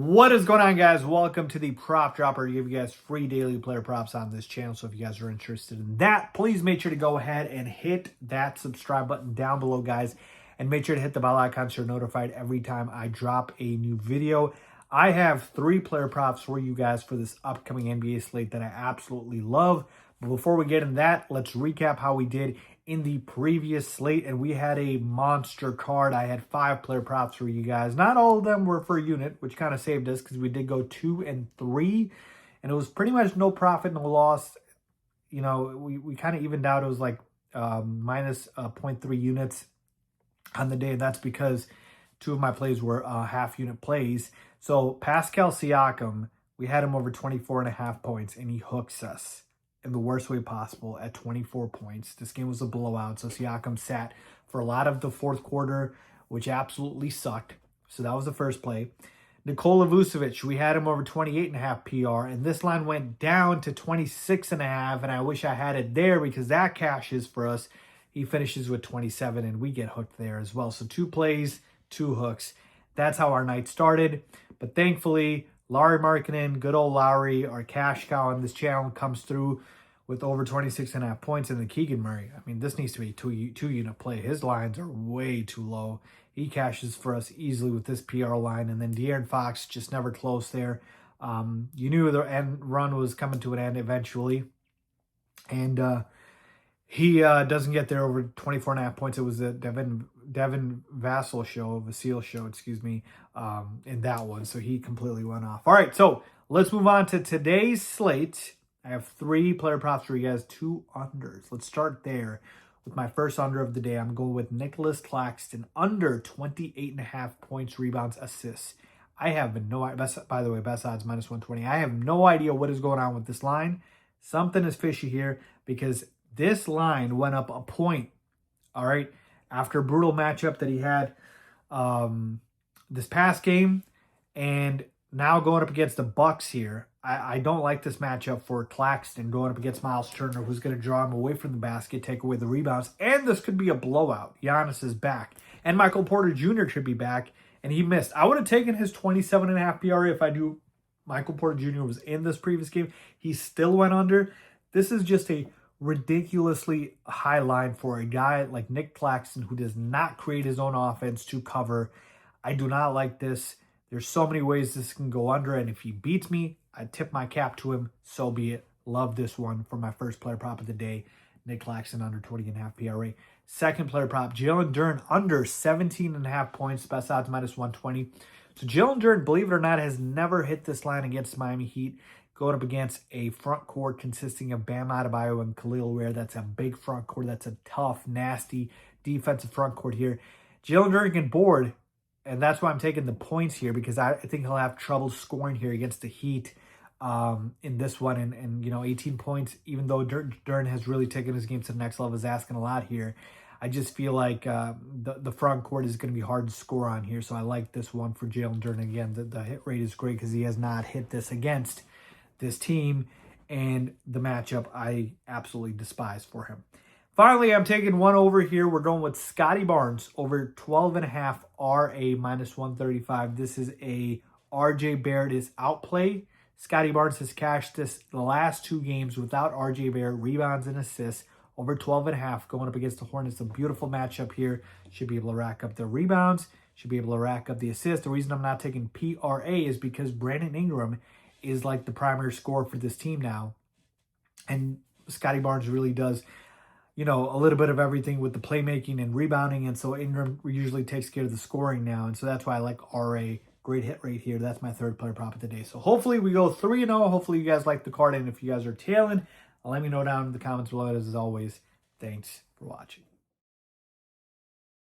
What is going on, guys? Welcome to the Prop Dropper. I give you guys free daily player props on this channel. So if you guys are interested in that, please make sure to go ahead and hit that subscribe button down below, guys. And make sure to hit the bell icon so you're notified every time I drop a new video. I have 3 player props for you guys for this upcoming NBA slate that I absolutely love. But before we get into that, let's recap how we did in the previous slate, and we had a monster card. I had 5 player props for you guys. Not all of them were for unit, which kind of saved us because we did go 2 and 3, and it was pretty much no profit, no loss. You know, we kind of evened out. It was like minus 0.3 units on the day, and that's because 2 of my plays were half unit plays. So Pascal Siakam, we had him over 24.5 points, and he hooks us in the worst way possible at 24 points. This game was a blowout, so Siakam sat for a lot of the fourth quarter, which absolutely sucked. So that was the first play. Nikola Vucevic, we had him over 28.5 PR, and this line went down to 26.5, and I wish I had it there because that cashes for us. He finishes with 27, and we get hooked there as well. So 2 plays, 2 hooks. That's how our night started. But thankfully, Larry Markkinen, good old Lowry, our cash cow on this channel, comes through with over 26.5 points. And the Keegan Murray, I mean, this needs to be a two unit play. His lines are way too low. He cashes for us easily with this PR line. And then De'Aaron Fox just never close there. You knew the end run was coming to an end eventually. And he doesn't get there over 24.5 points. It was the Devin Vassell show, excuse me, in that one. So he completely went off. All right, so let's move on to today's slate. I have 3 player props for you guys, 2 unders. Let's start there with my first under of the day. I'm going with Nicholas Claxton, under 28.5 points, rebounds, assists. I have no idea. By the way, best odds minus 120. I have no idea what is going on with this line. Something is fishy here because this line went up a point, all right, after a brutal matchup that he had this past game, and now going up against the Bucks here. I don't like this matchup for Claxton going up against Miles Turner, who's going to draw him away from the basket, take away the rebounds, and this could be a blowout. Giannis is back, and Michael Porter Jr. should be back, and he missed. I would have taken his 27.5 PRA if I knew Michael Porter Jr. was in this previous game. He still went under. This is just a ridiculously high line for a guy like Nick Claxton who does not create his own offense to cover. I do not like this. There's so many ways this can go under, and if he beats me, I tip my cap to him. So be it. Love this one for my first player prop of the day. Nick Claxton under 20.5 PRA. Second player prop, Jalen Duren under 17.5 points, best odds minus 120. So Jalen Duren, believe it or not, has never hit this line against Miami Heat, going up against a front court consisting of Bam Adebayo and Khalil Ware. That's a big front court. That's a tough, nasty defensive front court here. Jalen Duren can board, and that's why I'm taking the points here because I think he'll have trouble scoring here against the Heat in this one. And you know, 18 points, even though Duren has really taken his game to the next level, is asking a lot here. I just feel like the front court is going to be hard to score on here. So I like this one for Jalen Duren. Again, the hit rate is great because he has not hit this against this team, and the matchup I absolutely despise for him. Finally, I'm taking one over here. We're going with Scotty Barnes over 12.5 RA minus 135. This is a RJ Barrett is outplay. Scotty Barnes has cashed this the last 2 games without RJ Barrett, rebounds and assists, over 12.5 going up against the Hornets. A beautiful matchup here. Should be able to rack up the rebounds, should be able to rack up the assists. The reason I'm not taking PRA is because Brandon Ingram is like the primary scorer for this team now. And Scotty Barnes really does, you know, a little bit of everything with the playmaking and rebounding. And so Ingram usually takes care of the scoring now. And so that's why I like RA. Great hit rate here. That's my third player prop of the day. So hopefully we go 3-0. Hopefully you guys like the card. And if you guys are tailing, let me know down in the comments below. As always, thanks for watching.